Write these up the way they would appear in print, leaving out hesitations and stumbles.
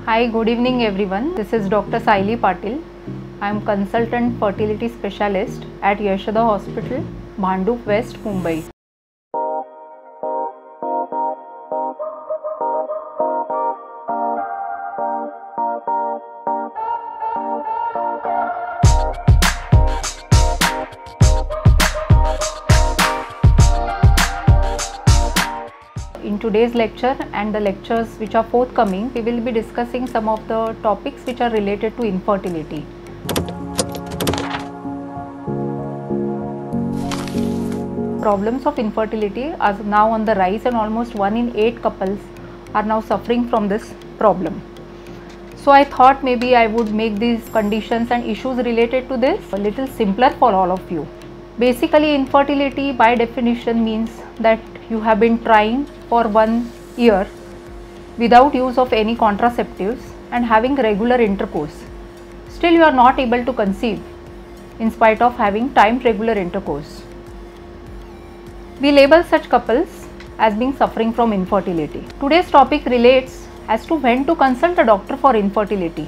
Hi, good evening everyone. This is Dr. Saili Patil. I am consultant fertility specialist at Yashoda Hospital, Bhandup West, Mumbai. In today's lecture and the lectures which are forthcoming, we will be discussing some of the topics which are related to infertility. Problems of infertility are now on the rise and almost 1 in 8 couples are now suffering from this problem. So I thought maybe I would make these conditions and issues related to this a little simpler for all of you. Basically, infertility by definition means that you have been trying for 1 year without use of any contraceptives and having regular intercourse. Still you are not able to conceive in spite of having timed regular intercourse. We label such couples as being suffering from infertility. Today's topic relates as to when to consult a doctor for infertility.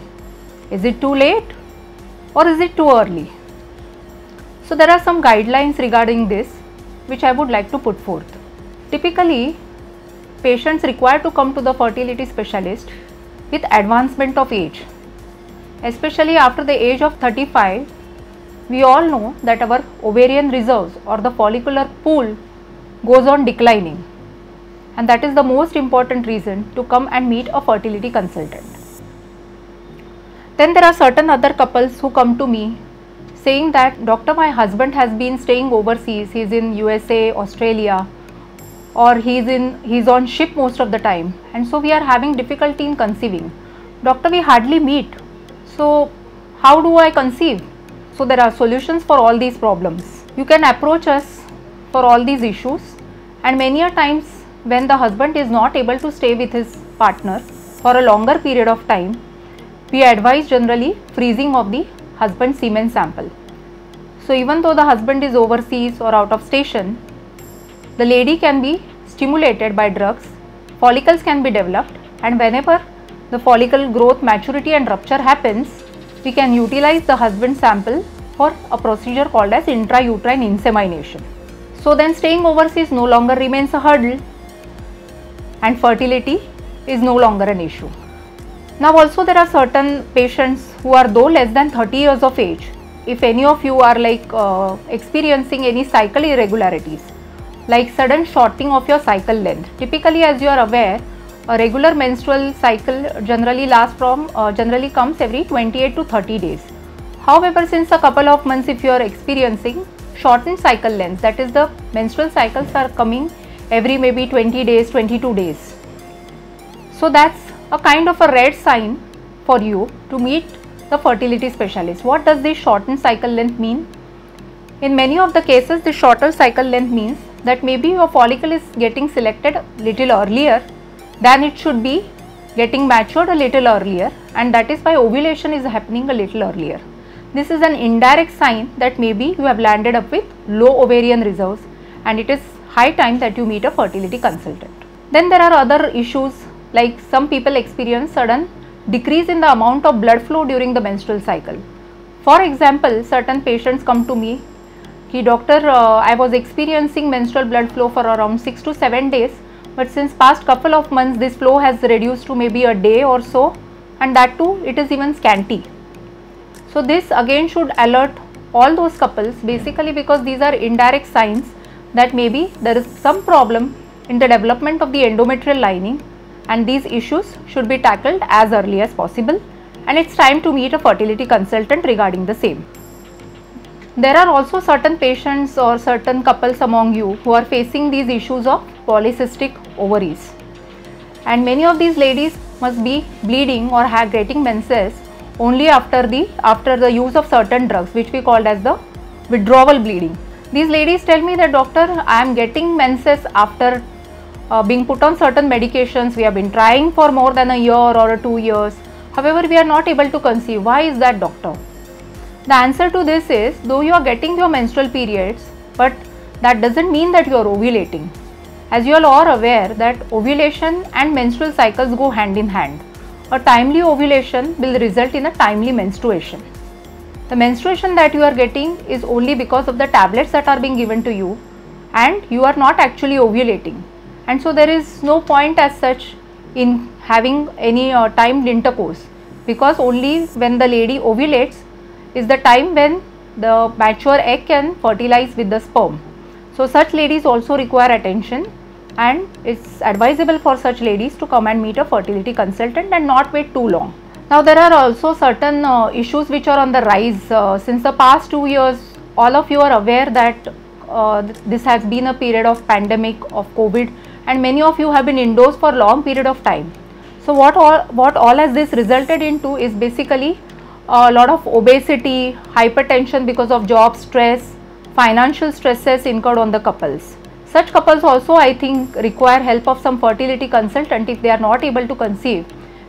Is it too late or is it too early? So there are some guidelines regarding this which I would like to put forth. Typically, patients require to come to the fertility specialist with advancement of age. Especially after the age of 35, we all know that our ovarian reserves or the follicular pool goes on declining, and that is the most important reason to come and meet a fertility consultant. Then there are certain other couples who come to me saying that, doctor, my husband has been staying overseas, he is in USA, Australia, or he's on ship most of the time, and so we are having difficulty in conceiving. Doctor, we hardly meet, so how do I conceive? So there are solutions for all these problems. You can approach us for all these issues, and many a times when the husband is not able to stay with his partner for a longer period of time, we advise generally freezing of the husband's semen sample. So even though the husband is overseas or out of station, the lady can be stimulated by drugs, follicles can be developed, and whenever the follicle growth, maturity and rupture happens, we can utilize the husband sample for a procedure called as intrauterine insemination. So then staying overseas no longer remains a hurdle and fertility is no longer an issue. Now also there are certain patients who are though less than 30 years of age. If any of you are experiencing any cycle irregularities, like sudden shortening of your cycle length. Typically, as you are aware, a regular menstrual cycle generally comes every 28 to 30 days. However, since a couple of months, if you are experiencing shortened cycle length, that is the menstrual cycles are coming every maybe 20 days, 22 days. So that's a kind of a red sign for you to meet the fertility specialist. What does this shortened cycle length mean? In many of the cases, the shorter cycle length means that maybe your follicle is getting selected little earlier than it should be, getting matured a little earlier, and that is why ovulation is happening a little earlier. This is an indirect sign that maybe you have landed up with low ovarian reserves and it is high time that you meet a fertility consultant. Then there are other issues, like some people experience sudden decrease in the amount of blood flow during the menstrual cycle. For example, certain patients come to me, doctor, I was experiencing menstrual blood flow for around 6 to 7 days, but since past couple of months this flow has reduced to maybe a day or so, and that too it is even scanty. So this again should alert all those couples, basically because these are indirect signs that maybe there is some problem in the development of the endometrial lining, and these issues should be tackled as early as possible, and it's time to meet a fertility consultant regarding the same. There are also certain patients or certain couples among you who are facing these issues of polycystic ovaries, and many of these ladies must be bleeding or getting menses only after the use of certain drugs, which we call as the withdrawal bleeding. These ladies tell me that, doctor, I am getting menses after being put on certain medications. We have been trying for more than a year or 2 years. However, we are not able to conceive. Why is that, doctor? The answer to this is, though you are getting your menstrual periods, but that doesn't mean that you are ovulating. As you all are aware that ovulation and menstrual cycles go hand in hand. A timely ovulation will result in a timely menstruation. The menstruation that you are getting is only because of the tablets that are being given to you, and you are not actually ovulating, and so there is no point as such in having any timed intercourse, because only when the lady ovulates is the time when the mature egg can fertilize with the sperm. So such ladies also require attention, and it's advisable for such ladies to come and meet a fertility consultant and not wait too long. Now there are also certain issues which are on the rise. Since the past 2 years, all of you are aware that this has been a period of pandemic of COVID, and many of you have been indoors for long period of time. So what all has this resulted into is basically a lot of obesity, hypertension because of job stress, financial stresses incurred on the couples. Such couples also, I think, require help of some fertility consultant if they are not able to conceive,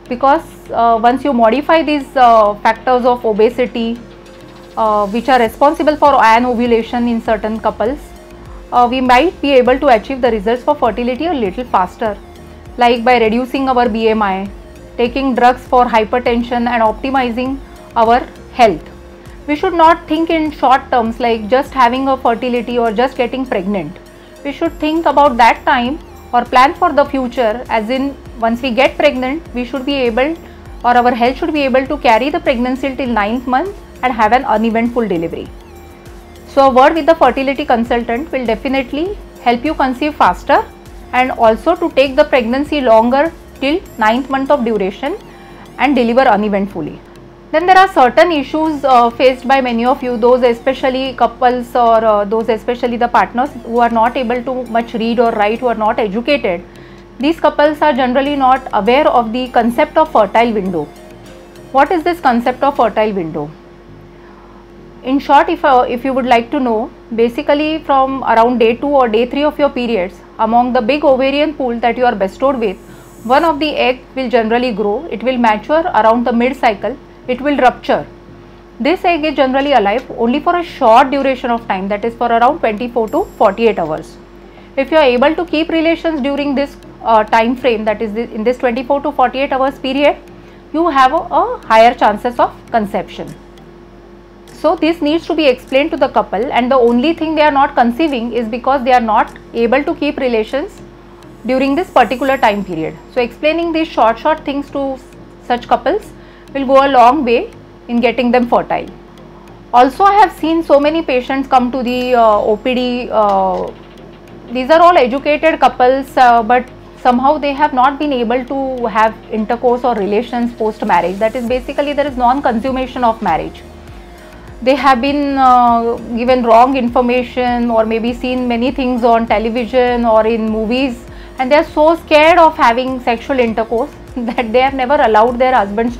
because once you modify these factors of obesity which are responsible for anovulation in certain couples, we might be able to achieve the results for fertility a little faster, like by reducing our BMI, taking drugs for hypertension and optimizing our health. We should not think in short terms like just having a fertility or just getting pregnant. We should think about that time or plan for the future, as in once we get pregnant, we should be able, or our health should be able to carry the pregnancy till 9th month and have an uneventful delivery. So a word with the fertility consultant will definitely help you conceive faster and also to take the pregnancy longer till 9th month of duration and deliver uneventfully. Then there are certain issues faced by many of you, those especially couples or those especially the partners who are not able to much read or write, who are not educated. These couples are generally not aware of the concept of fertile window. What is this concept of fertile window? In short, if you would like to know, basically from around day 2 or day 3 of your periods, among the big ovarian pool that you are bestowed with, one of the egg will generally grow, it will mature around the mid cycle, it will rupture. This egg is generally alive only for a short duration of time, that is for around 24 to 48 hours. If you are able to keep relations during this time frame, that is in this 24 to 48 hours period, you have a higher chances of conception. So this needs to be explained to the couple, and the only thing they are not conceiving is because they are not able to keep relations during this particular time period. So explaining these short things to such couples will go a long way in getting them fertile. Also, I have seen so many patients come to the OPD. These are all educated couples, but somehow they have not been able to have intercourse or relations post marriage. That is basically there is non-consummation of marriage. They have been given wrong information or maybe seen many things on television or in movies, and they are so scared of having sexual intercourse that they have never allowed their husbands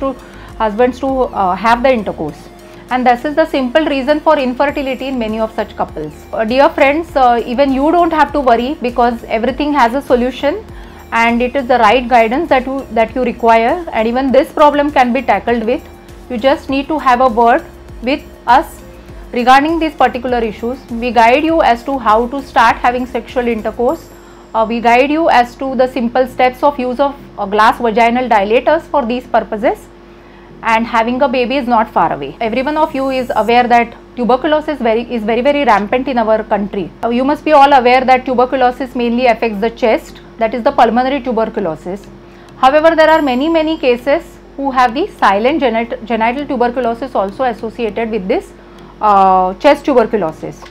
to have the intercourse, and this is the simple reason for infertility in many of such couples. Dear friends, even you don't have to worry, because everything has a solution and it is the right guidance that you require, and even this problem can be tackled with. You just need to have a word with us regarding these particular issues. We guide you as to how to start having sexual intercourse. We guide you as to the simple steps of use of glass vaginal dilators for these purposes, and having a baby is not far away. Every one of you is aware that tuberculosis is very rampant in our country. You must be all aware that tuberculosis mainly affects the chest, that is the pulmonary tuberculosis. However, there are many cases who have the silent genital tuberculosis also associated with this chest tuberculosis.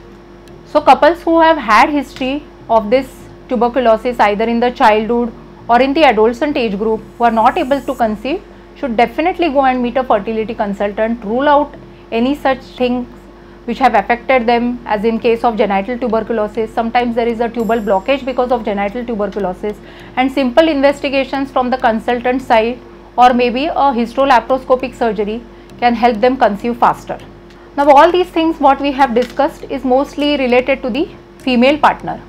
So couples who have had history of this tuberculosis either in the childhood or in the adolescent age group, who are not able to conceive, should definitely go and meet a fertility consultant, rule out any such things which have affected them, as in case of genital tuberculosis. Sometimes there is a tubal blockage because of genital tuberculosis, and simple investigations from the consultant side or maybe a hysterolaparoscopic surgery can help them conceive faster. Now all these things what we have discussed is mostly related to the female partner.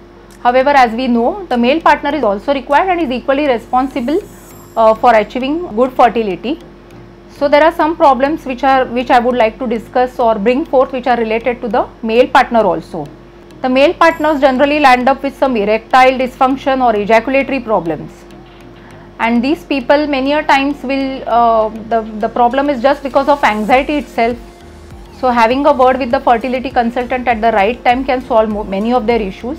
However, as we know, the male partner is also required and is equally responsible for achieving good fertility. So there are some problems which I would like to discuss or bring forth, which are related to the male partner also. The male partners generally land up with some erectile dysfunction or ejaculatory problems. and these people many a times will the problem is just because of anxiety itself. So having a word with the fertility consultant at the right time can solve many of their issues.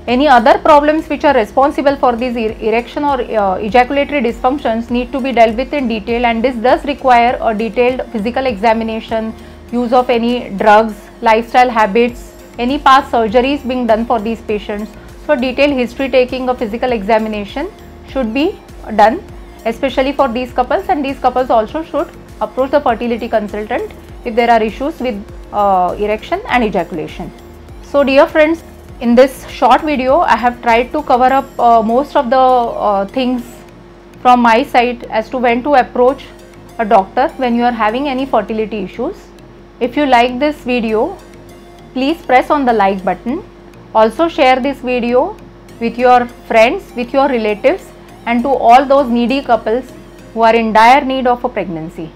Any other problems which are responsible for these erection or ejaculatory dysfunctions need to be dealt with in detail, and this does require a detailed physical examination, use of any drugs, lifestyle habits, any past surgeries being done for these patients. So detailed history taking, a physical examination should be done, especially for these couples, and these couples also should approach the fertility consultant if there are issues with erection and ejaculation. So dear friends, in this short video I have tried to cover up most of the things from my side as to when to approach a doctor when you are having any fertility issues. If you like this video, please press on the like button. Also share this video with your friends, with your relatives, and to all those needy couples who are in dire need of a pregnancy.